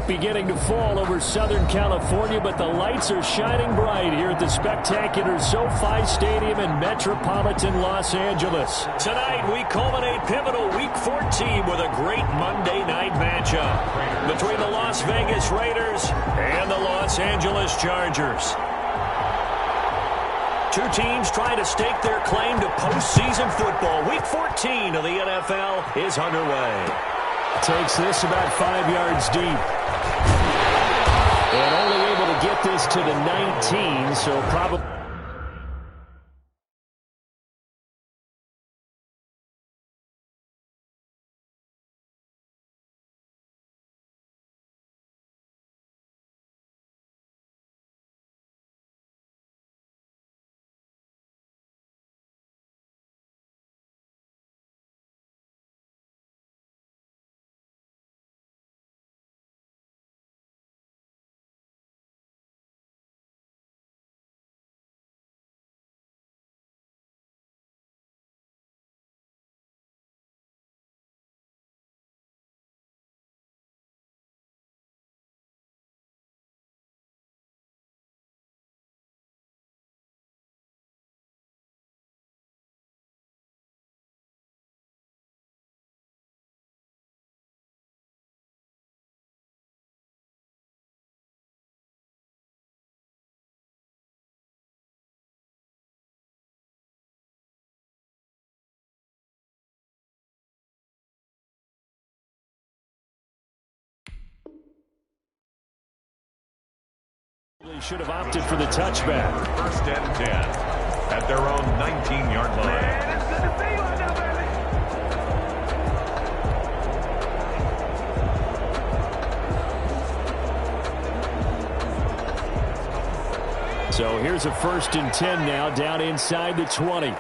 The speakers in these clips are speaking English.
beginning to fall over Southern California, but the lights are shining bright here at the spectacular SoFi Stadium in metropolitan Los Angeles. Tonight, we culminate pivotal Week 14 with a great Monday night matchup between the Las Vegas Raiders and the Los Angeles Chargers. Two teams trying to stake their claim to postseason football. Week 14 of the NFL is underway. Takes this about 5 yards deep. And only able to get this to the 19, so probably... They should have opted for the touchback. First and 10 at their own 19-yard line. So here's a first and 10 now, down inside the 20.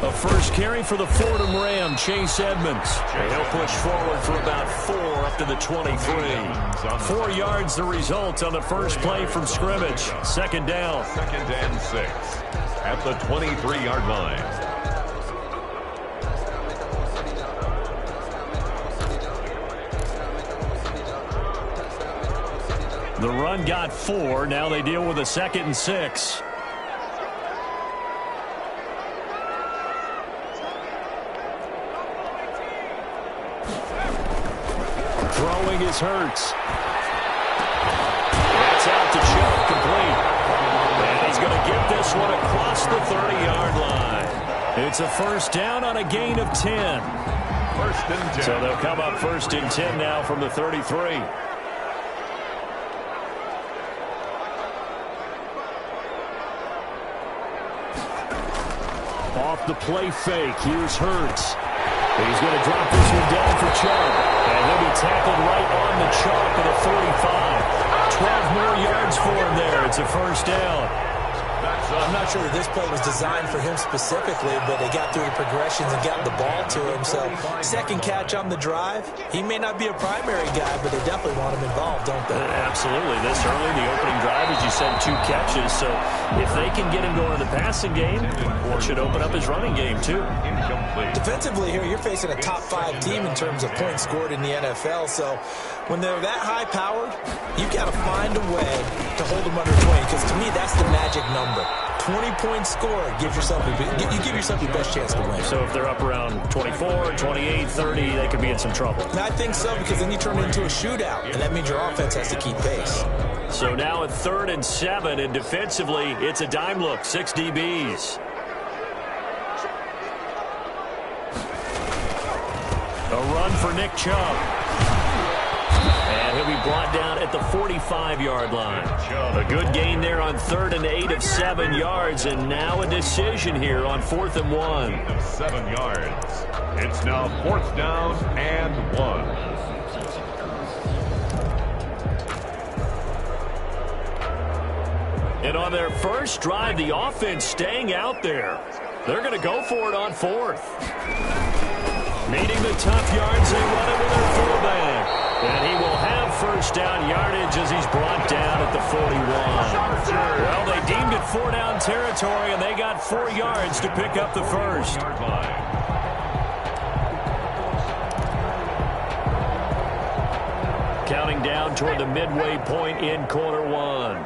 A first carry for the Fordham Ram, Chase Edmonds. And he'll push forward for about 4 up to the 23. 4 yards the result on the first play from scrimmage. Second down. Second and 6 at the 23-yard line. The run got 4. Now they deal with a second and 6. Throwing is Hurts. That's out to Chubb, complete. And he's going to get this one across the 30-yard line. It's a first down on a gain of 10. First and 10. So they'll come up first and 10 now from the 33. Off the play fake, here's Hurts. He's going to drop this one down for Chubb. And he'll be tackled right on the chalk of the 45. 12 more yards for him there. It's a first down. I'm not sure that this play was designed for him specifically, but they got through the progressions and got the ball to him. So second catch on the drive. He may not be a primary guy, but they definitely want him involved, don't they? Absolutely. This early, the opening drive, as you said, 2 catches. So if they can get him going in the passing game, it should open up his running game too. Defensively here, you're facing a top 5 team in terms of points scored in the NFL. So when they're that high-powered, you've got to find a way to hold them under 20, because to me, that's the magic number. 20 points scored, you give yourself your best chance to win. So if they're up around 24, 28, 30, they could be in some trouble. And I think so, because then you turn it into a shootout, and that means your offense has to keep pace. So now at 3rd and 7, and defensively, it's a dime look, 6 DBs. A run for Nick Chubb. And he'll be brought down at the 45-yard line. A good gain there on 3rd and 8 of 7 yards, and now a decision here on 4th and 1. 7 yards. It's now 4th down and 1. And on their first drive, the offense staying out there. They're going to go for it on 4th. Needing the tough yards, they run it with their fullback. And he will have first down yardage as he's brought down at the 41. Well, they deemed it 4 down territory, and they got 4 yards to pick up the first. Counting down toward the midway point in quarter one.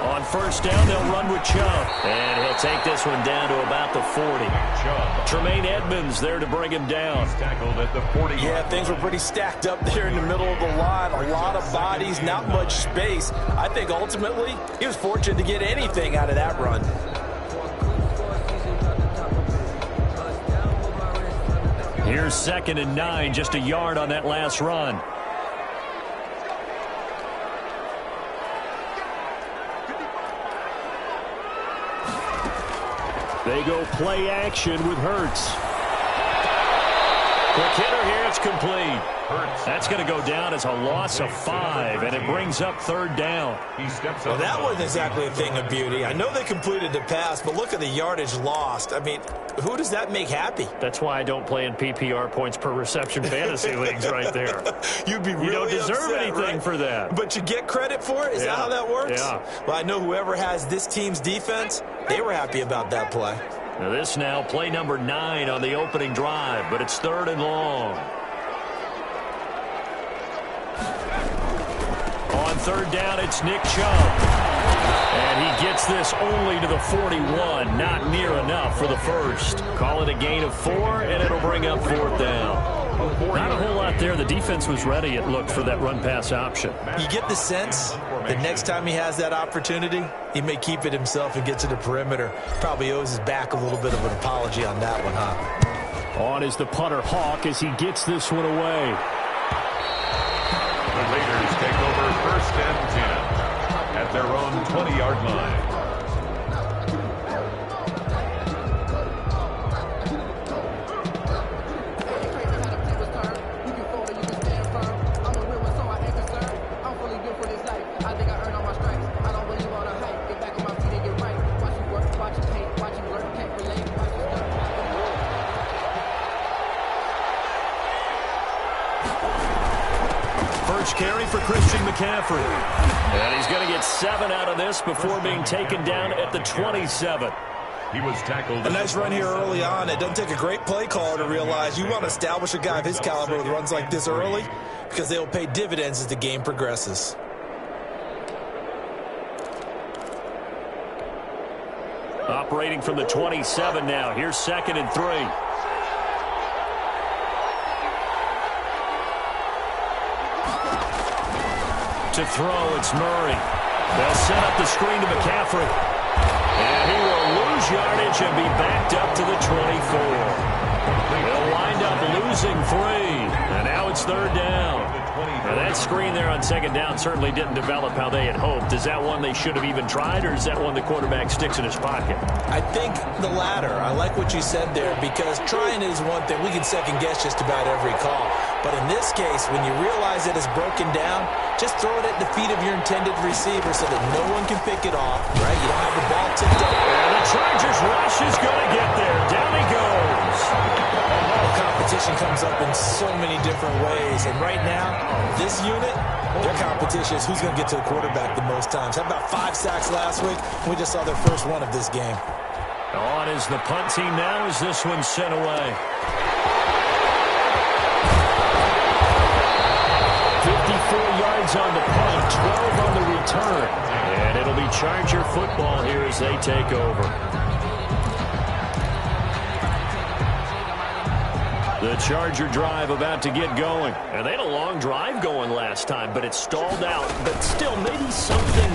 On first down, they'll run with Chubb. And he'll take this one down to about the 40. Tremaine Edmonds there to bring him down. He's tackled at the 40. Yeah, things were pretty stacked up there in the middle of the line. A lot of bodies, not much space. I think ultimately he was fortunate to get anything out of that run. Here's 2nd and 9, just a yard on that last run. They go play action with Hurts. Quick hitter here, it's complete. That's going to go down as a loss of 5, and it brings up 3rd down. Well, that wasn't exactly a thing of beauty. I know they completed the pass, but look at the yardage lost. I mean, who does that make happy? That's why I don't play in PPR points per reception fantasy leagues right there. You'd be really You don't deserve upset, anything right? for that. But you get credit for it? Is that how that works? Yeah. Well, I know whoever has this team's defense, they were happy about that play. Now this now, play number 9 on the opening drive, but it's 3rd and long. On 3rd down, it's Nick Chubb. And he gets this only to the 41, not near enough for the first. Call it a gain of 4, and it'll bring up 4th down. Not a whole lot there. The defense was ready, it looked, for that run-pass option. You get the sense that next time he has that opportunity, he may keep it himself and get to the perimeter. Probably owes his back a little bit of an apology on that one, huh? On is the punter Hawk as he gets this one away. The Raiders take over 1st and 10 at their own 20-yard line. Carry for Christian McCaffrey. And he's going to get 7 out of this before being taken down at the 27. He was tackled. A nice run here early on. It doesn't take a great play caller to realize you want to establish a guy of his caliber with runs like this early because they will pay dividends as the game progresses. Operating from the 27 now. Here's 2nd and 3. To throw, it's Murray. They'll set up the screen to McCaffrey. And he will lose yardage and be backed up to the 24. They'll wind up losing 3. And now it's 3rd down. Now that screen there on 2nd down certainly didn't develop how they had hoped. Is that one they should have even tried, or is that one the quarterback sticks in his pocket? I think the latter. I like what you said there because trying is one thing. We can second guess just about every call. But in this case, when you realize that it's broken down, just throw it at the feet of your intended receiver so that no one can pick it off, right? You don't have the ball tipped up. And the Chargers rush is going to get there. Down he goes. Competition comes up in so many different ways. And right now, this unit, their competition is who's going to get to the quarterback the most times. How about 5 sacks last week? We just saw their first one of this game. On is the punt team now as this one's sent away. 54 yards on the punt, 12 on the return. And it'll be Charger football here as they take over. The Charger drive about to get going. And they had a long drive going last time, but it stalled out. But still, maybe something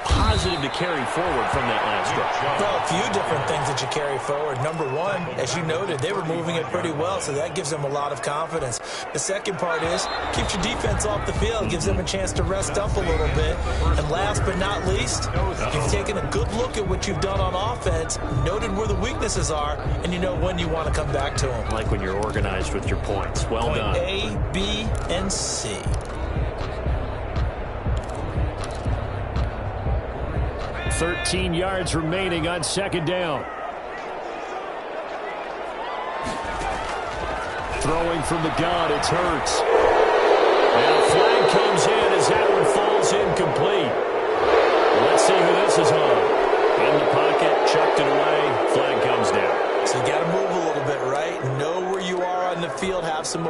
positive to carry forward from that last drive. Well, a few different things that you carry forward. Number one, as you noted, they were moving it pretty well, so that gives them a lot of confidence. The second part is, keeps your defense off the field, gives them a chance to rest up a little bit. And last but not least, you've taken a good look at what you've done on offense, noted where the weaknesses are, and you know when you want to come back to them. Like when you're organized with your points. Well done. Point A, B, and C. $13 yards remaining on 2nd down. Throwing from the gun, it's Hurts. And a flag comes in as that one falls incomplete. Let's see who this is on. In the pocket, chucked it away, flag comes down. So you got to move a little bit, right? Know where you are on the field, have some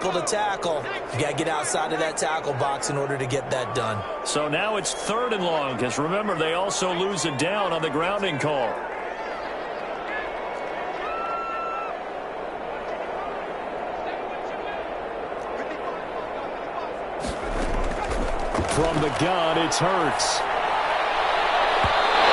tackle to tackle. You got to get outside of that tackle box in order to get that done. So now it's 3rd and long, because remember, they also lose it down on the grounding call. From the gun, it's Hurts.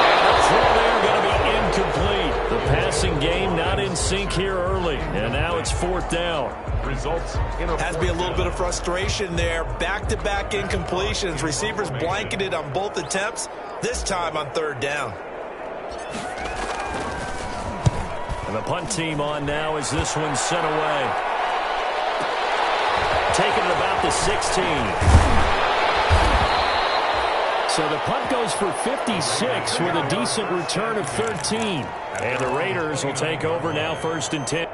And the throw there going to be incomplete. The passing game not in sync here early. And now it's 4th down. Results has to be a little bit of frustration there. Back-to-back incompletions. Receivers blanketed on both attempts, this time on 3rd down. And the punt team on now as this one's sent away. Taking it about the 16. So the punt goes for 56 with a decent return of 13. And the Raiders will take over now, 1st and 10.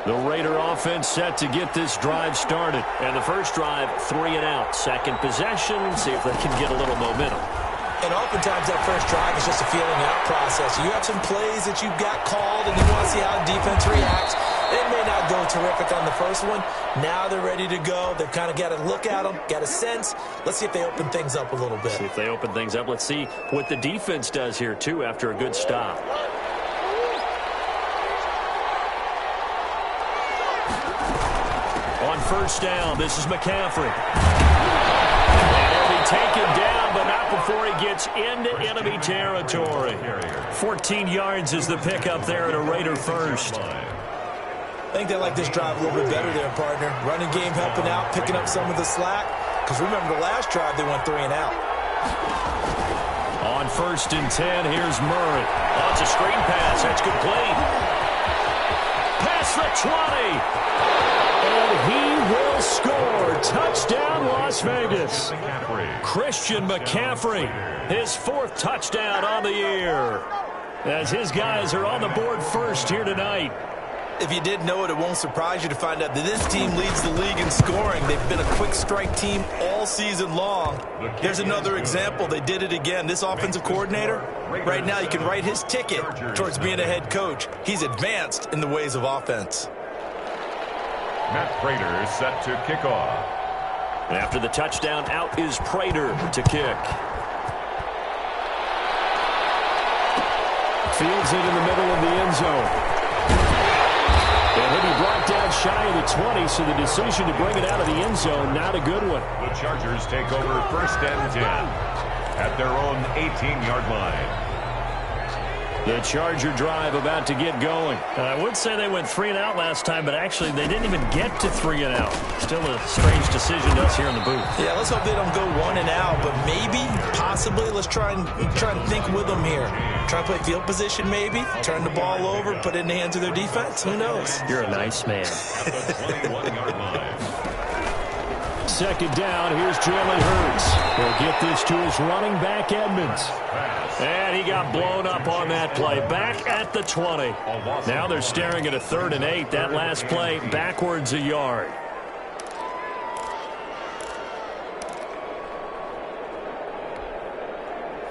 The Raider offense set to get this drive started. And the first drive, 3 and out. Second possession, see if they can get a little momentum. And oftentimes that first drive is just a feeling out process. You have some plays that you've got called and you want to see how the defense reacts. It may not go terrific on the first one. Now they're ready to go. They've kind of got to look at them, got a sense. Let's see if they open things up a little bit. See if they open things up. Let's see what the defense does here, too, after a good stop. On first down, this is McCaffrey. And he'll be taken down, but not before he gets into enemy territory. 14 yards is the pickup there at a Raider first. I think they like this drive a little bit better there, partner. Running game helping out, picking up some of the slack. Because remember the last drive, they went 3 and out. On 1st and 10, here's Murray. Oh, it's a screen pass. That's complete. Past the 20. And he will score. Touchdown, Las Vegas. Christian McCaffrey, his 4th touchdown on the year. As his guys are on the board first here tonight. If you didn't know it, it won't surprise you to find out that this team leads the league in scoring. They've been a quick strike team all season long. Here's another example. They did it again. This offensive coordinator, right now you can write his ticket towards being a head coach. He's advanced in the ways of offense. Matt Prater is set to kick off. After the touchdown, out is Prater to kick. Fields it in the middle of the end zone. And he'll be brought down shy of the 20, so the decision to bring it out of the end zone, not a good one. The Chargers take over 1st and 10 at their own 18-yard line. The Charger drive about to get going. I would say they went 3 and out last time, but actually they didn't even get to 3 and out. Still a strange decision to us here in the booth. Yeah, let's hope they don't go 1 and out, but maybe, possibly, let's try and think with them here. Try and play field position maybe, turn the ball over, put it in the hands of their defense. Who knows? You're a nice man. At the 21-yard line. 2nd down, here's Jalen Hurts. He'll get this to his running back, Edmonds. And he got blown up on that play. Back at the 20. Now they're staring at a 3rd and 8. That last play backwards a yard.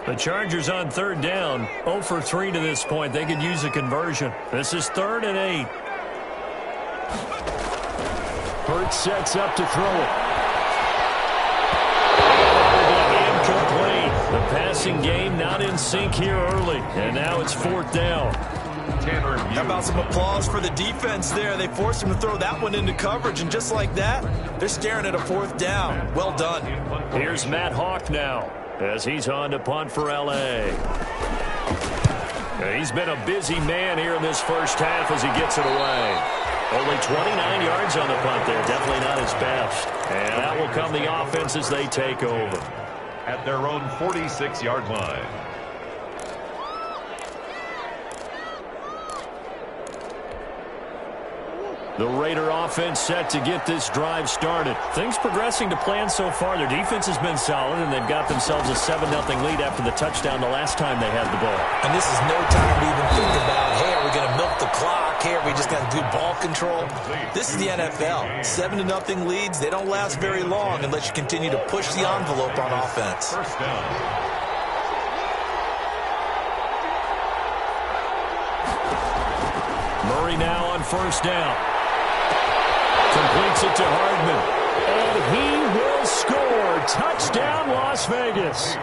The Chargers on 3rd down. 0 for 3 to this point. They could use a conversion. This is 3rd and 8. Hurts sets up to throw it. Incomplete. The passing game not in sync here early. And now it's 4th down. How about some applause for the defense there? They forced him to throw that one into coverage, and just like that, they're staring at a 4th down. Well done. Here's Matt Hawk now as he's on to punt for L.A. He's been a busy man here in this first half as he gets it away. Only 29 yards on the punt there. Definitely not his best. And that will come the offense as they take over. At their own 46-yard line. The Raider offense set to get this drive started. Things progressing to plan so far. Their defense has been solid, and they've got themselves a 7-0 lead after the touchdown the last time they had the ball. And this is no time to even think about, hey, are we going to milk the clock? Hey, are we just going to do ball control? This is the NFL. 7-0 leads, they don't last very long unless you continue to push the envelope on offense. First down. Murray now on first down. Completes it to Hardman. And he will score. Touchdown, Las Vegas.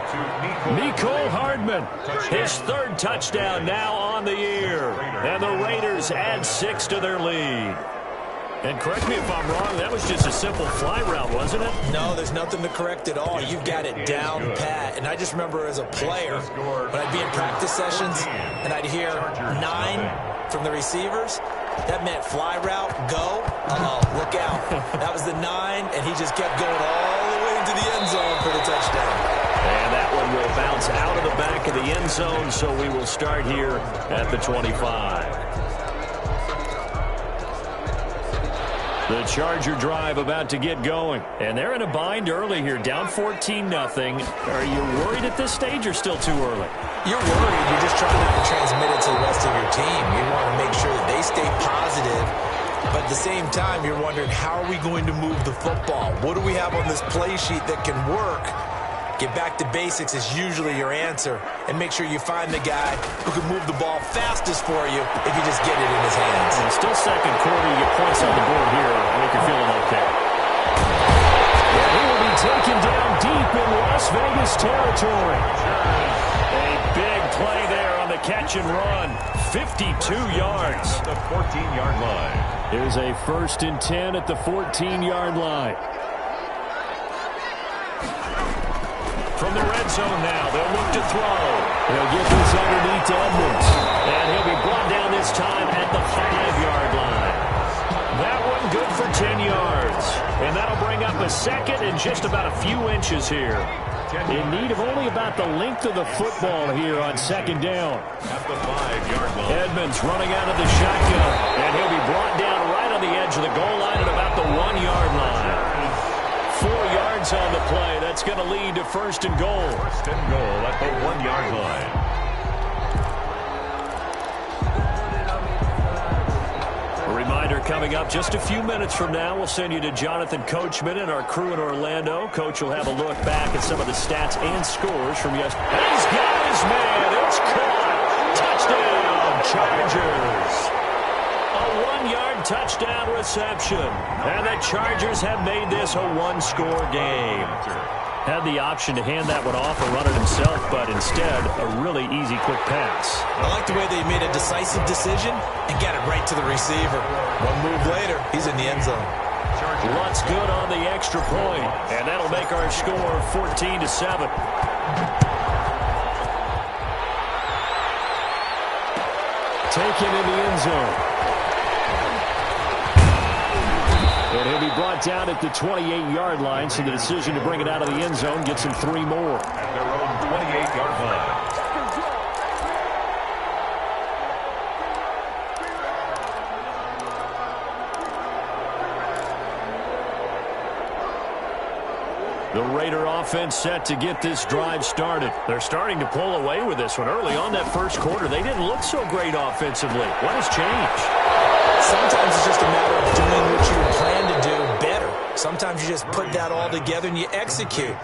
Mecole Hardman, his third touchdown now on the year. And the Raiders add 6 to their lead. And correct me if I'm wrong, that was just a simple fly route, wasn't it? No, there's nothing to correct at all. You've got it down pat. And I just remember as a player, when I'd be in practice sessions and I'd hear 9 from the receivers, that meant fly route, go, look out. That was the 9, and he just kept going all the way into the end zone for the touchdown. And that one will bounce out of the back of the end zone, so we will start here at the 25. The Charger drive about to get going. And they're in a bind early here, down 14-0. Are you worried at this stage or still too early? You're worried. You're just trying not to transmit it to the rest of your team. You want to make sure that they stay positive. But at the same time, you're wondering, how are we going to move the football? What do we have on this play sheet that can work? Get back to basics is usually your answer. And make sure you find the guy who can move the ball fastest for you if you just get it in his hands. And still second quarter, you get points on the board here. I think you're feeling okay. And he will be taken down deep in Las Vegas territory. A big play there on the catch and run. 52 yards. The 14-yard line. Here's a 1st and 10 at the 14-yard line. From the red zone now, they'll look to throw. He'll get this underneath to Edmonds. And he'll be brought down this time at the 5-yard line. That one good for 10 yards. And that'll bring up a second and just about a few inches here. In need of only about the length of the football here on second down. At the 5-yard line. Edmonds running out of the shotgun. And he'll be brought down right on the edge of the goal line at about the 1-yard line. 4 yards on the play. That's going to lead to 1st and goal. 1st and goal at the 1-yard line. A reminder coming up just a few minutes from now. We'll send you to Jonathan Coachman and our crew in Orlando. Coach will have a look back at some of the stats and scores from yesterday. And he's got his man. It's caught. Touchdown, Chargers. A 1-yard touchdown reception. And the Chargers have made this a 1-score game. Had the option to hand that one off or run it himself, but instead, a really easy, quick pass. I like the way they made a decisive decision and got it right to the receiver. One move later, he's in the end zone. Lutz good on the extra point, and that'll make our score 14-7. Taken in the end zone. And he'll be brought down at the 28-yard line, so the decision to bring it out of the end zone gets him 3 more. At their own 28-yard line. The Raider offense set to get this drive started. They're starting to pull away with this one. Early on that first quarter, they didn't look so great offensively. What has changed? Sometimes it's just a matter of doing what you plan to do better. Sometimes you just put that all together and you execute.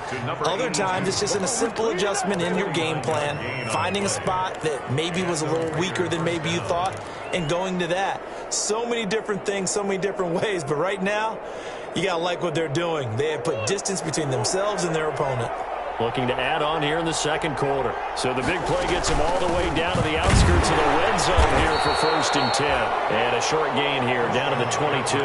Other times it's just a simple adjustment in your game plan, finding a spot that maybe was a little weaker than maybe you thought, and going to that. So many different things, so many different ways, but right now, you got to like what they're doing. They have put distance between themselves and their opponent. Looking to add on here in the second quarter. So the big play gets him all the way down to the outskirts of the red zone here for 1st and 10. And a short gain here down to the 22.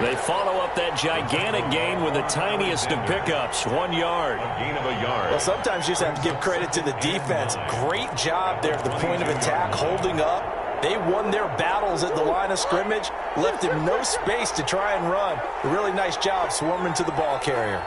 They follow up that gigantic gain with the tiniest of pickups, 1 yard. A gain of a yard. Well, sometimes you just have to give credit to the defense. Great job there at the point of attack, holding up. They won their battles at the line of scrimmage, left him no space to try and run. A really nice job swarming to the ball carrier.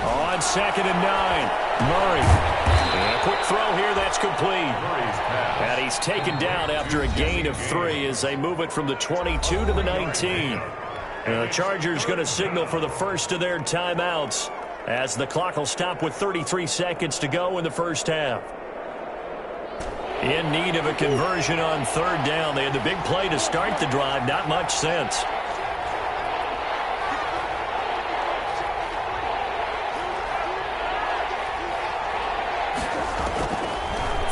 On 2nd and 9, Murray. And quick throw here. That's complete. And he's taken down after a gain of 3 as they move it from the 22 to the 19. And the Chargers going to signal for the first of their timeouts as the clock will stop with 33 seconds to go in the first half. In need of a conversion on third down. They had the big play to start the drive. Not much sense.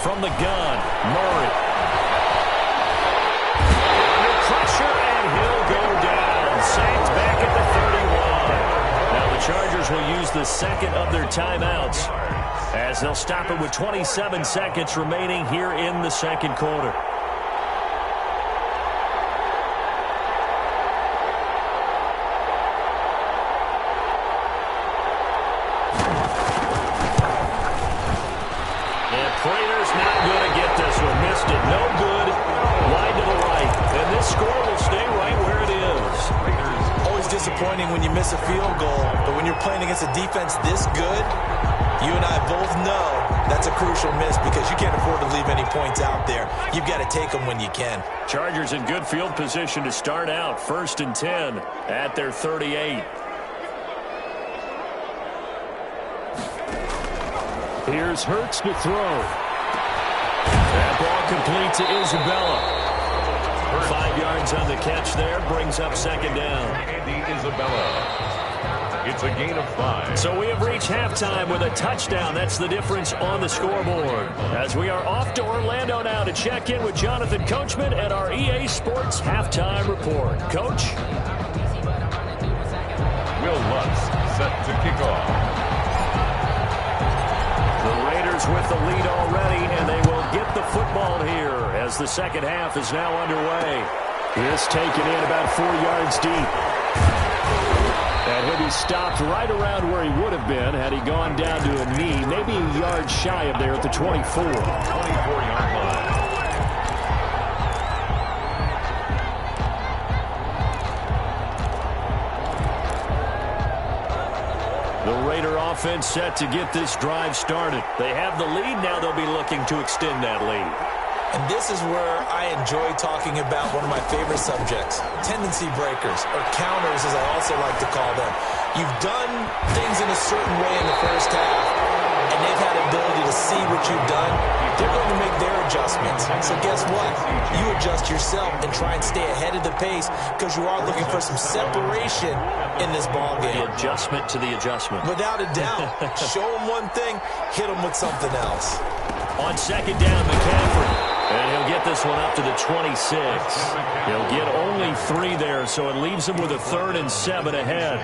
From the gun, Murray. Under pressure, and he'll go down. Sacked back at the 31. Now the Chargers will use the second of their timeouts as they'll stop it with 27 seconds remaining here in the second quarter. And Prater's not going to get this one. Missed it. No good. Wide to the right. And this score will stay right where it is. Always disappointing when you miss a field goal, but when you're playing against a defense this good, you and I both know that's a crucial miss because you can't afford to leave any points out there. You've got to take them when you can. Chargers in good field position to start out. 1st and 10 at their 38. Here's Hurts to throw. That ball complete to Isabella. 5 yards on the catch there. Brings up second down. Andy Isabella. It's a gain of 5. So we have reached halftime with a touchdown. That's the difference on the scoreboard. As we are off to Orlando now to check in with Jonathan Coachman at our EA Sports Halftime Report. Coach? Will Lutz set to kick off. The Raiders with the lead already, and they will get the football here as the second half is now underway. This taken in about 4 yards deep. And he'll be stopped right around where he would have been had he gone down to a knee, maybe a yard shy of there at the 24. 24-yard line. The Raider offense set to get this drive started. They have the lead. Now they'll be looking to extend that lead. And this is where I enjoy talking about one of my favorite subjects, tendency breakers, or counters as I also like to call them. You've done things in a certain way in the first half, and they've had the ability to see what you've done. They're going to make their adjustments. So guess what? You adjust yourself and try and stay ahead of the pace because you are looking for some separation in this ball game. The adjustment to the adjustment. Without a doubt. Show them one thing, hit them with something else. On second down, McCaffrey. And he'll get this one up to the 26. He'll get only 3 there, so it leaves him with a 3rd and 7 ahead.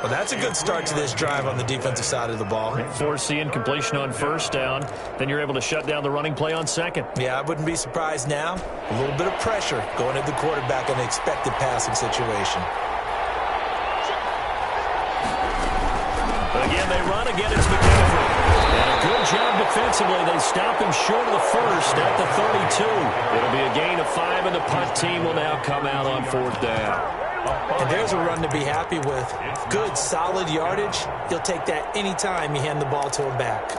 Well, that's a good start to this drive on the defensive side of the ball. Force the incompletion on first down. Then you're able to shut down the running play on second. Yeah, I wouldn't be surprised now. A little bit of pressure going at the quarterback in an expected passing situation. Again, they run. Again, it's McCaffrey. And a good job defensively. They stop him short of the first at the 32. It'll be a gain of 5, and the punt team will now come out on 4th down. And there's a run to be happy with. Good, solid yardage. He'll take that anytime you hand the ball to him back.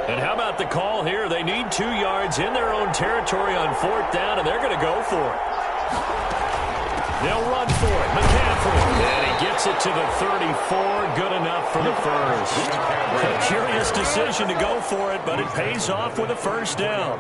And how about the call here? They need 2 yards in their own territory on 4th down, and they're going to go for it. They'll run for it. McCaffrey. And he gets it to the 34. Good enough for the first. A curious decision to go for it, but it pays off with a first down.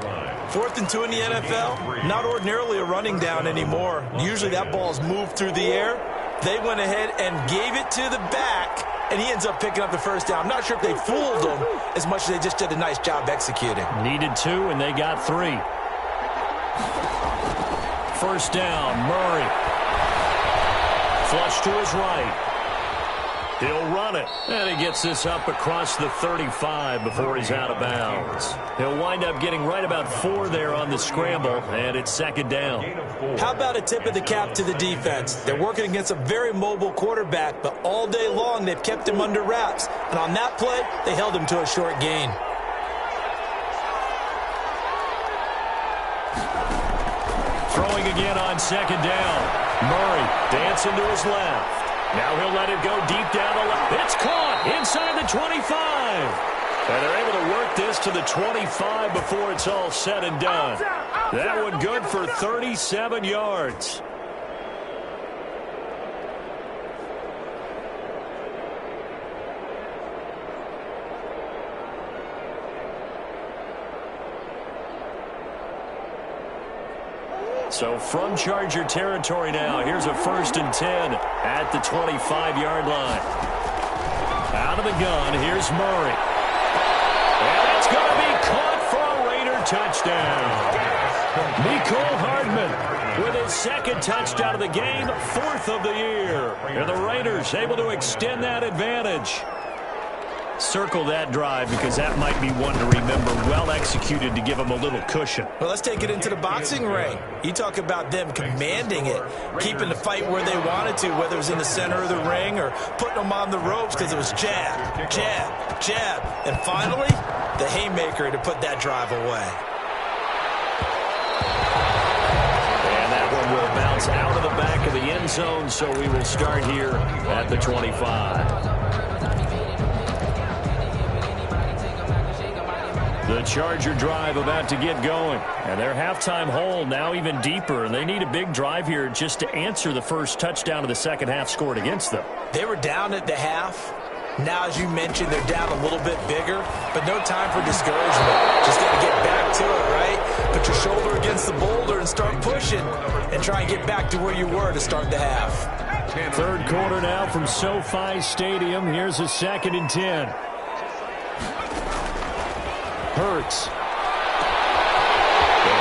4th and 2 in the NFL, not ordinarily a running down anymore. Usually that ball's moved through the air. They went ahead and gave it to the back, and he ends up picking up the first down. I'm not sure if they fooled him as much as they just did a nice job executing. Needed 2, and they got 3. First down, Murray. Flush to his right. He'll run it. And he gets this up across the 35 before he's out of bounds. He'll wind up getting right about 4 there on the scramble, and it's second down. How about a tip of the cap to the defense? They're working against a very mobile quarterback, but all day long they've kept him under wraps. And on that play, they held him to a short gain. Throwing again on second down. Murray dancing to his left. Now he'll let it go deep down the left. It's caught inside the 25. And they're able to work this to the 25 before it's all said and done. That one good for 37 yards. So from Charger territory now, here's a 1st and 10 at the 25-yard line. Out of the gun, here's Murray. And it's going to be caught for a Raider touchdown. Mecole Hardman with his 2nd touchdown of the game, 4th of the year. And the Raiders able to extend that advantage. Circle that drive because that might be one to remember. Well executed to give them a little cushion. Well, let's take it into the boxing ring. You talk about them commanding it, keeping the fight where they wanted to, whether it was in the center of the ring or putting them on the ropes because it was jab, jab, jab. And finally, the haymaker to put that drive away. And that one will bounce out of the back of the end zone, so we will start here at the 25. The Charger drive about to get going. And their halftime hole now even deeper. And they need a big drive here just to answer the first touchdown of the second half scored against them. They were down at the half. Now, as you mentioned, they're down a little bit bigger. But no time for discouragement. Just got to get back to it, right? Put your shoulder against the boulder and start pushing. And try and get back to where you were to start the half. 3rd quarter now from SoFi Stadium. Here's a 2nd and 10. Hurts. Goes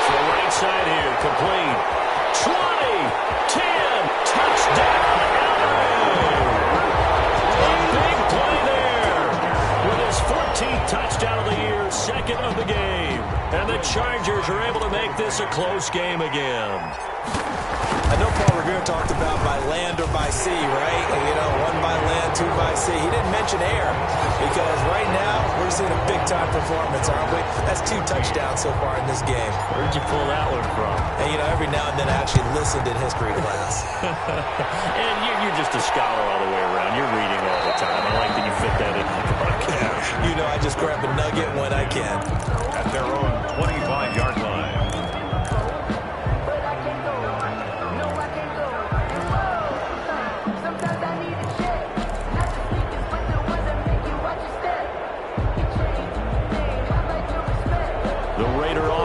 to the right side here. Complete. 20, 10, touchdown, LA. A big play there. With his 14th touchdown of the year, 2nd of the game. And the Chargers are able to make this a close game again. I know Paul Revere talked about by land or by sea, right? You know, 1 by land, 2 by sea. He didn't mention air because right now we're seeing a big-time performance, aren't we? That's 2 touchdowns so far in this game. Where'd you pull that one from? And, you know, every now and then I actually listened in history class. And you're just a scholar all the way around. You're reading all the time. I like that you fit that in the broadcast. You know, I just grab a nugget when I can. At their own 25-yard line.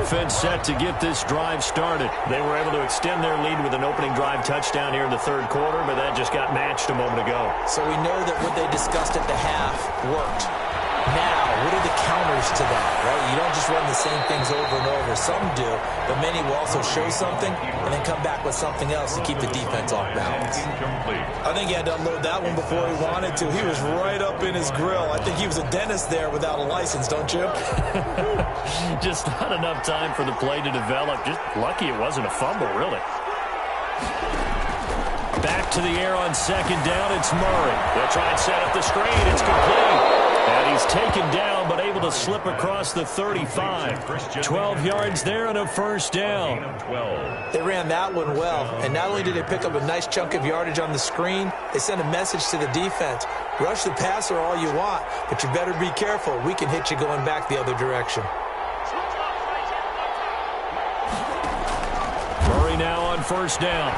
Offense set to get this drive started. They were able to extend their lead with an opening drive touchdown here in the 3rd quarter, but that just got matched a moment ago. So we know that what they discussed at the half worked. Now, what are the counters to that, right? You don't just run the same things over and over. Some do, but many will also show something and then come back with something else to keep the defense off balance. I think he had to unload that one before he wanted to. He was right up in his grill. I think he was a dentist there without a license, don't you? Just not enough time for the play to develop. Just lucky it wasn't a fumble, really. Back to the air on 2nd down. It's Murray. They'll try and set up the screen. It's complete. And he's taken down, but able to slip across the 35. 12 yards there and a 1st down. They ran that one well. And not only did they pick up a nice chunk of yardage on the screen, they sent a message to the defense. Rush the passer all you want, but you better be careful. We can hit you going back the other direction. Murray now on 1st down.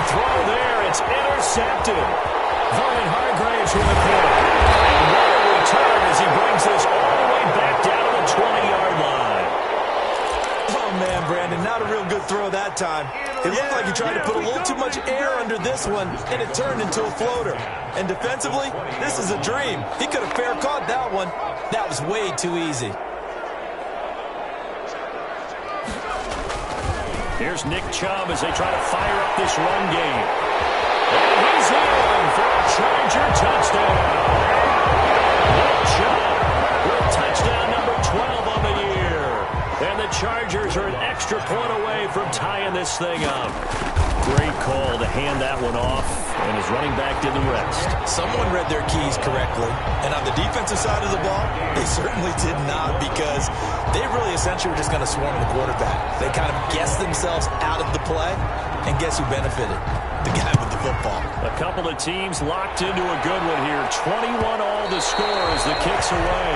Throw there. It's intercepted. Vernon Hargraves with a pick. And what a return as he brings this all the way back down to the 20-yard line. Oh, man, Brandon, not a real good throw that time. It looked like he tried to put a little too much air under this one, and it turned into a floater. And defensively, this is a dream. He could have fair caught that one. That was way too easy. Here's Nick Chubb as they try to fire up this run game. And he's in for a Charger touchdown. Nick Chubb with touchdown number 12 on the year. And the Chargers are an extra point away from tying this thing up. Great call to hand that one off, and his running back did the rest. Someone read their keys correctly, and on the defensive side of the ball, they certainly did not, because they really essentially were just going to swarm the quarterback. They kind of guessed themselves out of the play, And guess who benefited? The guy with the football. A couple of teams locked into a good one here. 21 all the score as the kick's away.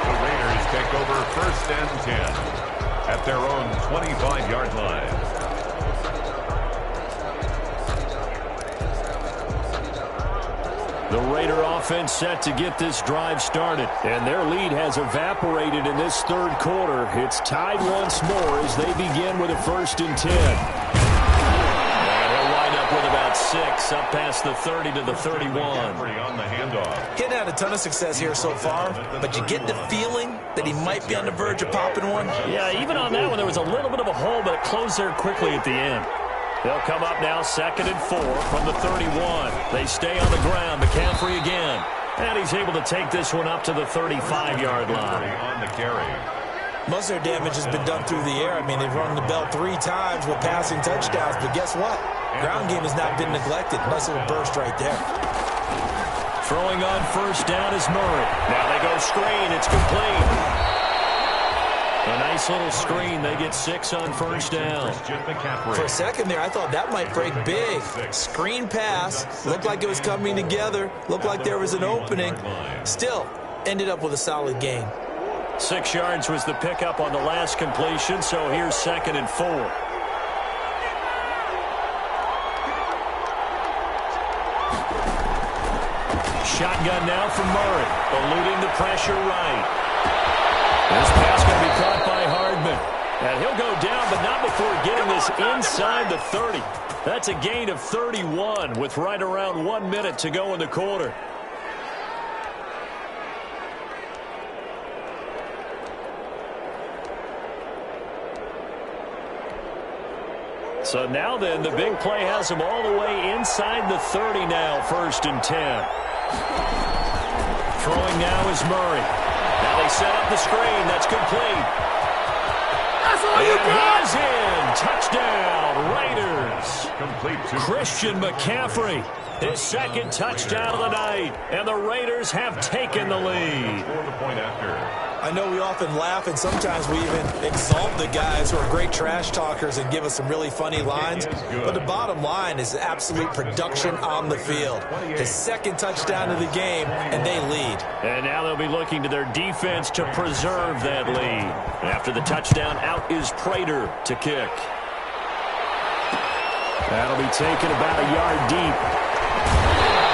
The Raiders take over 1st and 10 at their own 25-yard line. The Raider offense set to get this drive started, and their lead has evaporated in this third quarter. It's tied once more as they begin with a 1st and 10. And they'll wind up with about 6, up past the 30 to the 31. On the handoff. He's had a ton of success here so far, but you get the feeling that he might be on the verge of popping one. Yeah, even on that one, there was a little bit of a hole, but it closed there quickly at the end. They'll come up now 2nd and 4 from the 31. They stay on the ground. McCaffrey again. And he's able to take this one up to the 35-yard line. On the carry. Most of their damage has been done through the air. I mean, they've rung the bell 3 times with passing touchdowns. But guess what? Ground game has not been neglected. Nice little burst right there. Throwing on 1st down is Murray. Now they go screen. It's complete. A nice little screen. They get 6 on 1st down. For a second there, I thought that might break big. Screen pass. Looked like it was coming together. Looked like there was an opening. Still, ended up with a solid gain. 6 yards was the pickup on the last completion, so here's 2nd and 4. Shotgun now from Murray. Eluding the pressure right. This pass going to be caught by Hardman. And he'll go down, but not before getting this inside the 30. That's a gain of 31 with right around 1 minute to go in the quarter. So now then, the big play has him all the way inside the 30 now, 1st and 10. Throwing now is Murray. Now they set up the screen. That's complete. That's all you got. He's in. Touchdown, Raiders. Complete to Christian McCaffrey. His 2nd touchdown of the night. And the Raiders have taken the lead. For the point after. I know we often laugh, and sometimes we even exalt the guys who are great trash talkers and give us some really funny lines. But the bottom line is absolute production on the field. His 2nd touchdown of the game, and they lead. And now they'll be looking to their defense to preserve that lead. After the touchdown, out is Prater to kick. That'll be taken about a yard deep.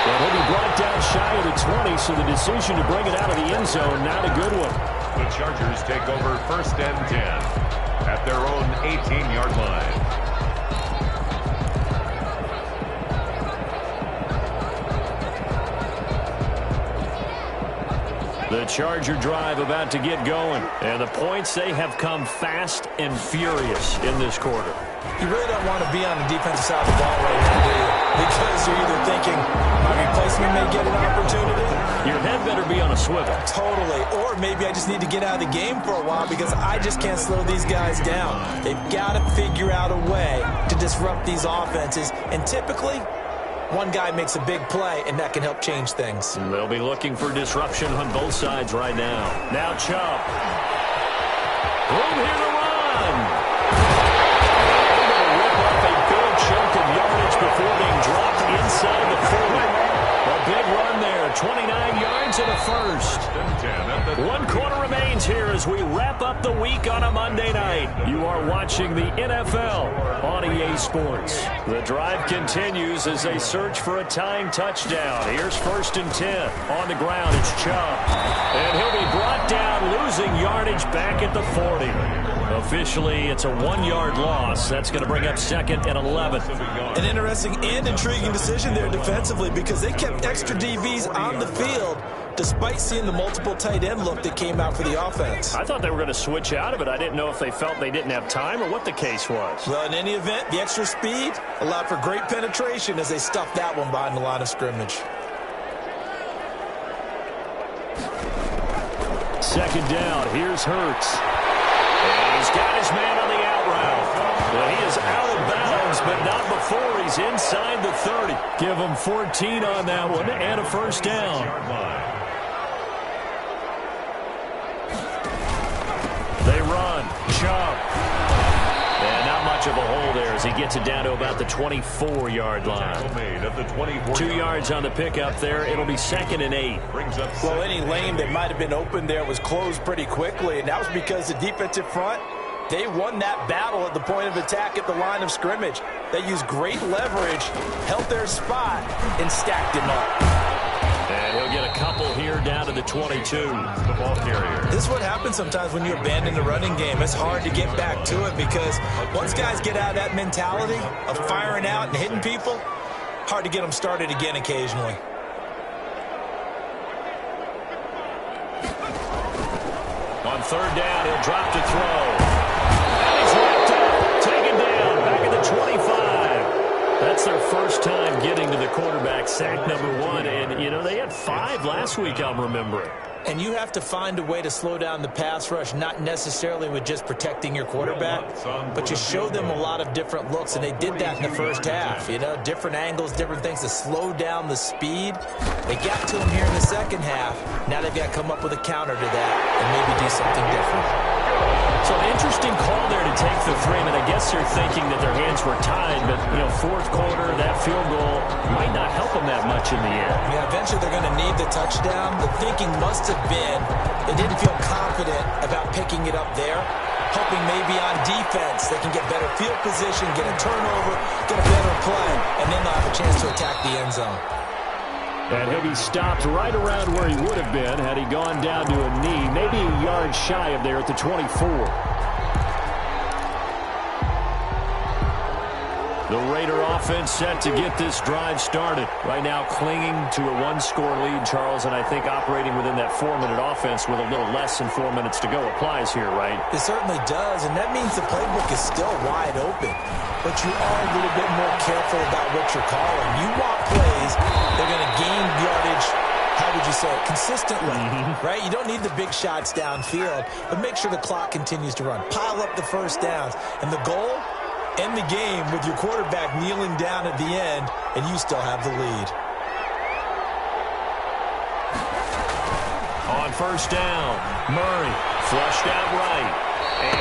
And he'll be brought down shy of the 20, so the decision to bring it out of the end zone, not a good one. The Chargers take over 1st and 10 at their own 18-yard line. The Charger drive about to get going. And the points, they have come fast and furious in this quarter. You really don't want to be on the defensive side of the ball right now, do you? Because you're either thinking, my replacement may get an opportunity. Your head better be on a swivel. Totally. Or maybe I just need to get out of the game for a while because I just can't slow these guys down. They've got to figure out a way to disrupt these offenses. And typically, one guy makes a big play, and that can help change things. And they'll be looking for disruption on both sides right now. Now Chubb. Room here to run. Chunk of yardage before being dropped inside the 40. A big run there, 29 yards and a 1st. 1 quarter remains here as we wrap up the week on a Monday night. You are watching the NFL on EA Sports. The drive continues as they search for a tying touchdown. Here's 1st and 10. On the ground, it's Chubb. And he'll be brought down, losing yardage back at the 40. Officially, it's a 1-yard loss. That's going to bring up 2nd and 11. An interesting and intriguing decision there defensively because they kept extra DBs on the field despite seeing the multiple tight end look that came out for the offense. I thought they were going to switch out of it. I didn't know if they felt they didn't have time or what the case was. Well, in any event, the extra speed allowed for great penetration as they stuffed that one behind the line of scrimmage. 2nd down. Here's Hurts. And he's got his man on the out route. Well, he is out of bounds, but not before he's inside the 30. Give him 14 on that one and a 1st down. They run. Chubb. And not much much of a hole there as he gets it down to about the 24-yard line. Made at the 24. 2 yards on the pickup there. It'll be 2nd and 8. Well, any lane that might have been open there was closed pretty quickly, and that was because the defensive front, they won that battle at the point of attack at the line of scrimmage. They used great leverage, held their spot, and stacked him up. And he'll get a couple here down to the 22. The ball carrier. This is what happens sometimes when you abandon the running game. It's hard to get back to it because once guys get out of that mentality of firing out and hitting people, hard to get them started again occasionally. On 3rd down, he'll drop to throw. And he's wrapped up, taken down, back at the 25. That's their first time getting to the quarterback, sack number 1. And, you know, they had 5 last week, I'm remembering. And you have to find a way to slow down the pass rush, not necessarily with just protecting your quarterback, but you show them a lot of different looks, and they did that in the first half. You know, different angles, different things to slow down the speed. They got to him here in the second half. Now they've got to come up with a counter to that and maybe do something different. So an interesting call there to take the 3. I mean, I guess they're thinking that their hands were tied, but, you know, 4th quarter, that field goal might not help them that much in the end. Yeah, eventually they're going to need the touchdown. The thinking must have been they didn't feel confident about picking it up there, hoping maybe on defense they can get better field position, get a turnover, get a better play, and then they'll have a chance to attack the end zone. And he'll be stopped right around where he would have been had he gone down to a knee, maybe a yard shy of there at the 24. The Raider offense set to get this drive started. Right now clinging to a 1-score lead, Charles, and I think operating within that 4-minute offense with a little less than 4 minutes to go applies here, right? It certainly does, and that means the playbook is still wide open. But you are a little bit more careful about what you're calling. You want plays, they're going to gain yardage, how would you say it, consistently, right? You don't need the big shots downfield, but make sure the clock continues to run. Pile up the first downs. And the goal? End the game with your quarterback kneeling down at the end, and you still have the lead. On 1st down, Murray flushed out right,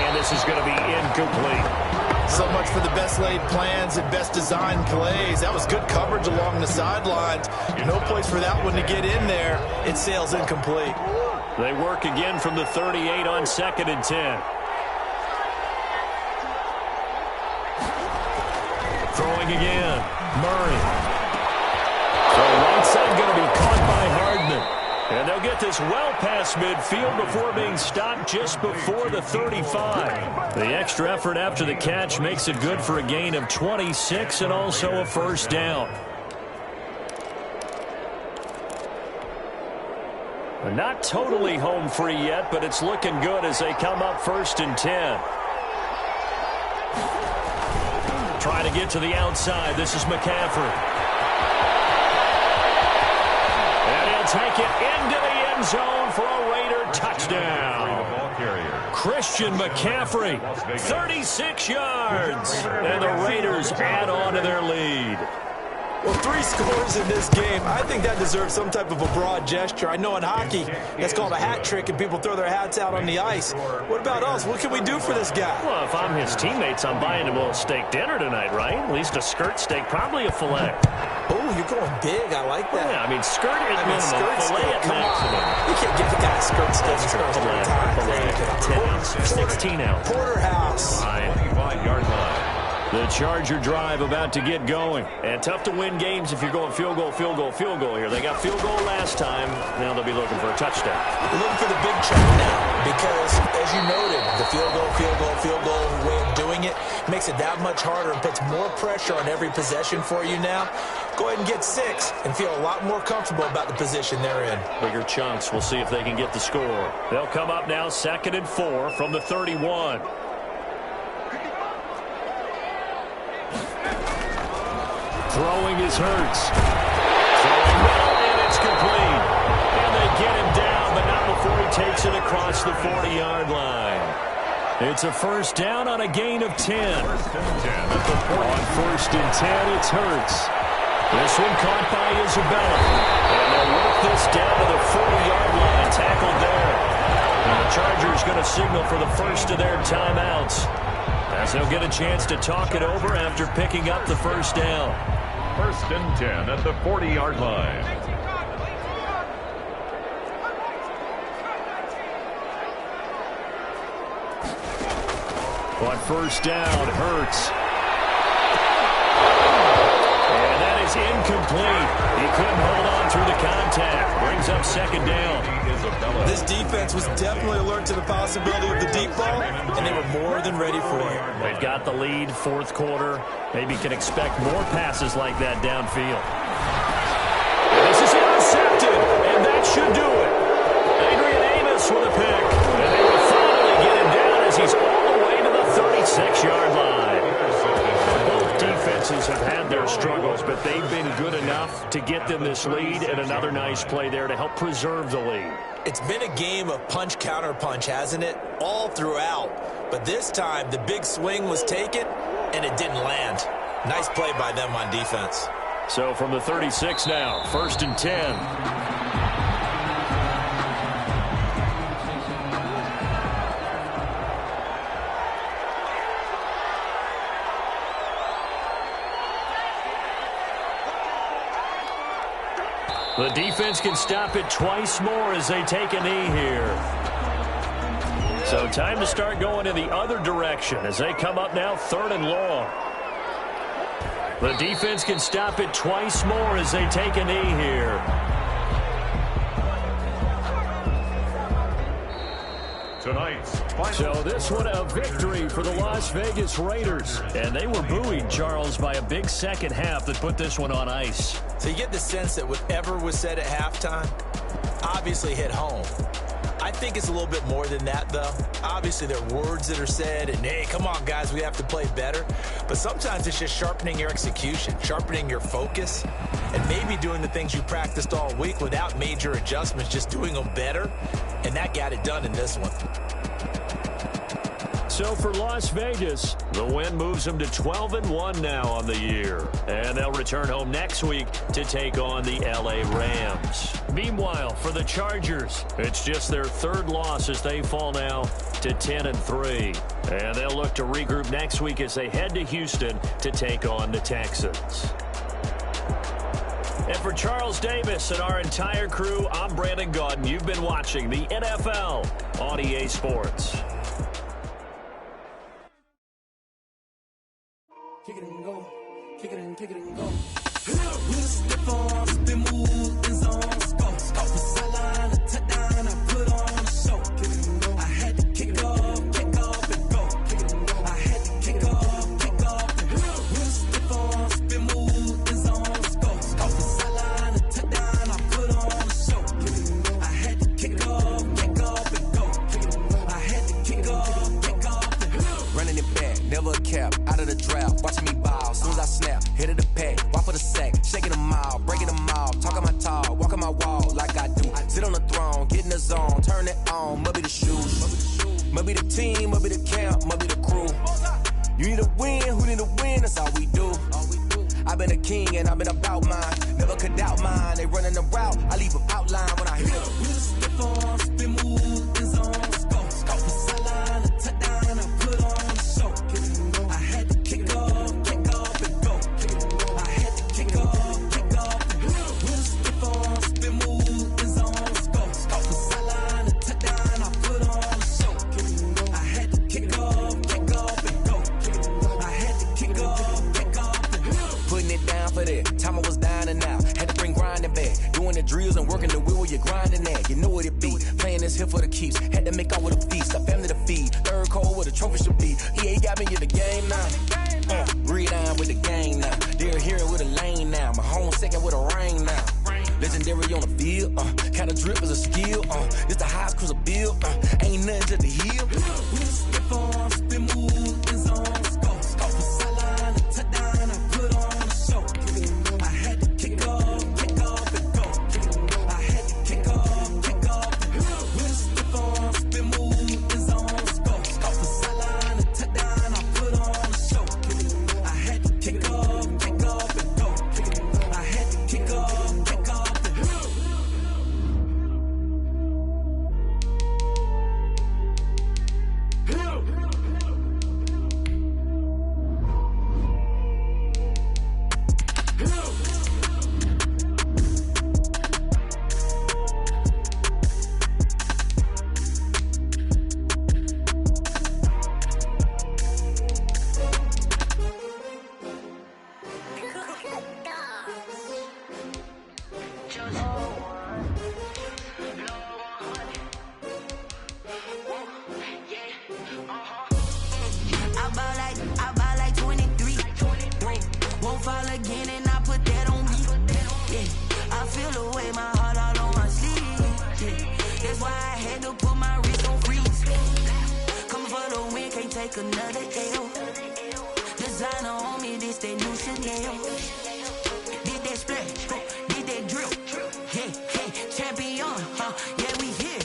and this is going to be incomplete. So much for the best laid plans and best designed plays. That was good coverage along the sidelines. No place for that one to get in there. It sails incomplete. They work again from the 38 on 2nd and 10. Throwing again, Murray. The right side going to be caught by Hardman. And they'll get this well past midfield before being stopped just before the 35. The extra effort after the catch makes it good for a gain of 26 and also a 1st down. They're not totally home free yet, but it's looking good as they come up 1st and 10. Trying to get to the outside. This is McCaffrey. And he'll take it into the end zone for a Raider touchdown. Christian McCaffrey, 36 yards. And the Raiders add on to their lead. Well, 3 scores in this game. I think that deserves some type of a broad gesture. I know in hockey, that's called a hat trick, and people throw their hats out on the ice. What about us? What can we do for this guy? Well, if I'm his teammates, I'm buying him a little steak dinner tonight, right? At least a skirt steak, probably a filet. Oh, you're going big. I like that. Yeah, I mean, skirt at minimum, skirt filet steak. at Come maximum. on. You can't give the guy a skirt steak. Filet, 10 ounces, 16 ounces. Porterhouse. 25-yard line. The Charger drive about to get going. And tough to win games if you're going field goal, field goal, field goal here. They got field goal last time. Now they'll be looking for a touchdown. They're looking for the big check now because, as you noted, the field goal way of doing it makes it that much harder and puts more pressure on every possession for you now. Go ahead and get 6 and feel a lot more comfortable about the position they're in. Bigger chunks. We'll see if they can get the score. They'll come up now 2nd and 4 from the 31. Throwing is Hurts. Throwing well, and it's complete. And they get him down, but not before he takes it across the 40-yard line. It's a 1st down on a gain of 10. On 1st and 10, it's Hurts. This one caught by Isabella. And they'll work this down to the 40-yard line, tackled there. And the Chargers going to signal for the first of their timeouts. As they'll get a chance to talk it over after picking up the first down. 1st and 10 at the 40-yard line. On first down, Hurts. And that is incomplete. He couldn't hold on through the contact. Brings up 2nd down. This defense was definitely alert to the possibility of the deep ball, and they were more than ready for it. They've got the lead, 4th quarter. Maybe can expect more passes like that downfield. And this is intercepted, and that should do it. Adrian Amos with a pick. And they will finally get him down as he's all the way to the 36-yard line. Both defenses have had their struggles, but they've been good enough to get them this lead, and another nice play there to help preserve the lead. It's been a game of punch-counter-punch, hasn't it? All throughout. But this time, the big swing was taken, and it didn't land. Nice play by them on defense. So from the 36 now, 1st and 10. The defense can stop it twice more as they take a knee here. So time to start going in the other direction as they come up now 3rd and long. The defense can stop it twice more as they take a knee here. So this one a victory for the Las Vegas Raiders. And they were buoyed, Charles, by a big second half that put this one on ice. So you get the sense that whatever was said at halftime obviously hit home. I think it's a little bit more than that, though. Obviously, there are words that are said, and, hey, come on, guys, we have to play better. But sometimes it's just sharpening your execution, sharpening your focus, and maybe doing the things you practiced all week without major adjustments, just doing them better. And that got it done in this one. So for Las Vegas, the win moves them to 12-1 now on the year. And they'll return home next week to take on the LA Rams. Meanwhile, for the Chargers, it's just their 3rd loss as they fall now to 10-3. And they'll look to regroup next week as they head to Houston to take on the Texans. And for Charles Davis and our entire crew, I'm Brandon Gaudin. You've been watching the NFL on EA Sports. Kick it and go. Kick it and go. With a stiff arm, spin move, in zone, scope. Off the sideline, a touchdown, I put on a show. Kick it and go. I had to kick off and go. Kick it and go. I had to kick off and go. With a stiff arm, spin move, in zone, scope. Off the sideline, a touchdown, I put on a show. Kick it and go. I had to kick off and go. Kick it and go. I had to kick off and go. Running it back, never a cap, out of the draft. Watching me ball, soon as I snap, hit of the pack, walk for the sack, shaking them all, breaking them all, talking my talk, walking my wall like I do. Sit on the throne, get in the zone, turn it on, must be the shoes, must be the team, must be the camp, must be the crew. You need a win, who need a win, that's all we do. I've been a king and I've been about mine, never could doubt mine. They running the route, I leave them outline when I hit them. With a stiff arm, spin move, in zone, scope. Off the sideline, a touchdown, I put on a show. I had to kick off and go. I had to kick off and go. With a stiff arm, spin move, in zone, scope. Off the sideline, a touchdown, I put on a show. I had to kick off and go. I had to kick off and go. Putting it down for that. Time I was down and out. Had to bring grinding back. Doing the drills and working the wheel where you're grinding at. You know what it be. Playing this here for the keeps. Had to make all with a feast. A family to feed. 3rd cold where the trophy should be. EA got me in the game now. Breathe down with the game now. They're here with a lane now. My home second with a ring now. Legendary on the field. Kind of drip is a skill. It's the highest cruiser bill. Ain't nothing to the heel. With a stiff arm, spin move, in zone, scope. Off the sideline, a touchdown, I put on a show. I had to kick off and go. I had to kick off and go. With a stiff arm, spin move, in zone, scope. Off the sideline, a touchdown, I put on a show. I had to kick off and go. I had to kick off and go. feel the way, my heart all on my sleeve. Yeah. That's why I had to put my wrist on freeze. Coming for the win, can't take another L. Designer on me, this that new Chanel. Did that splash, did that drill. Yeah, champion, yeah, we here.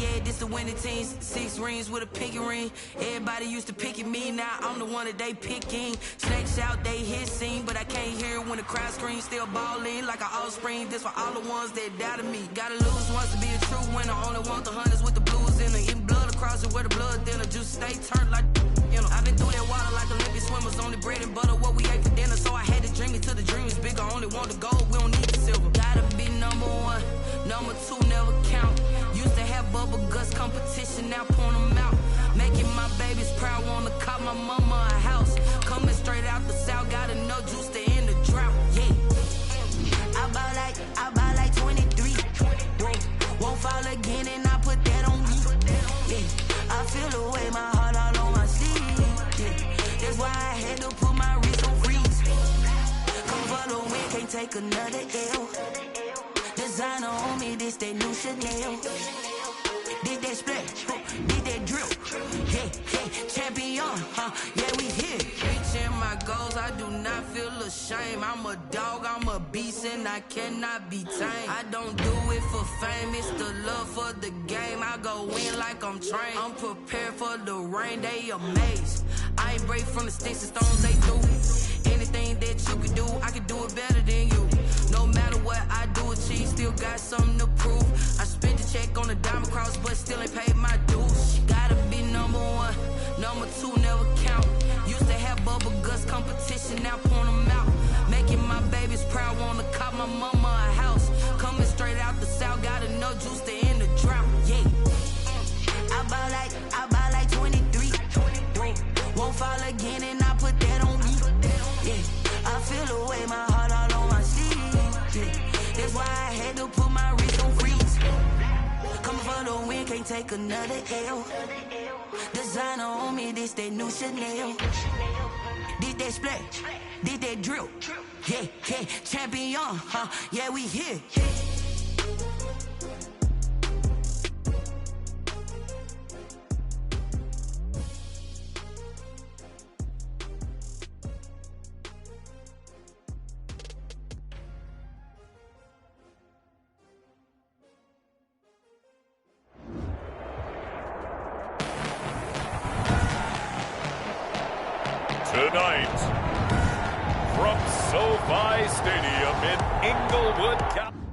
Yeah, this the winning team. 6 rings with a pinky ring. Everybody used to picking me, now I'm the one that they picking. Snakes out, they hit scene, but I can't hear when the crowd screams. Still balling like an offspring. This for all the ones that doubted me. Gotta lose once to be a true winner. Only want the hunters with the blues in it. Eating blood across it where the blood thinner. Just stay turned like, you know. I've been through that water like Olympic swimmers. Only bread and butter, what we ate for dinner. So I had to dream it till the dream is bigger. Only want the gold, we don't need the silver. Gotta be number 1, number 2 never count. Used to have bubble guts competition, now point them out. Making my babies proud, wanna cop my mama a house. Coming straight out the south, got enough juice to end the drought. Yeah, I buy like 23. Whoa, won't fall again, and I put that on me. Yeah, I feel the way, my heart all on my sleeve. Yeah, that's why I had to put my wrist on freeze. Come for the win, can't take another L. Designer on me, this that new Chanel. Did that splash, did that drill. Yeah, champion, yeah, we here. Reaching my goals, I do not feel ashamed. I'm a dog, I'm a beast, and I cannot be tamed. I don't do it for fame, it's the love for the game. I go in like I'm trained. I'm prepared for the rain, they amazed. I ain't break from the sticks and stones they do. Anything that you can do, I can do it better than you. No matter what I do, achieve, still got something to prove. I spent the check on the diamond cross, but still ain't paid my dues. Gotta be number 1, number 2 never count. Used to have bubble guts competition, now point them out. Making my babies proud, wanna cop my mama a house. Coming straight out the south, got enough juice to end the drought. Yeah, I buy like 23. Whoa, won't fall again, and I put that on me. Yeah, I feel the way, my heart all on my sleeve. Yeah, that's why I had to put my wrist on freeze. Coming for the win, can't take another L. Designer on me, this that new Chanel. Did that splash, did that drill. Yeah, champion, yeah, we here. Tonight, from SoFi Stadium in Inglewood, California.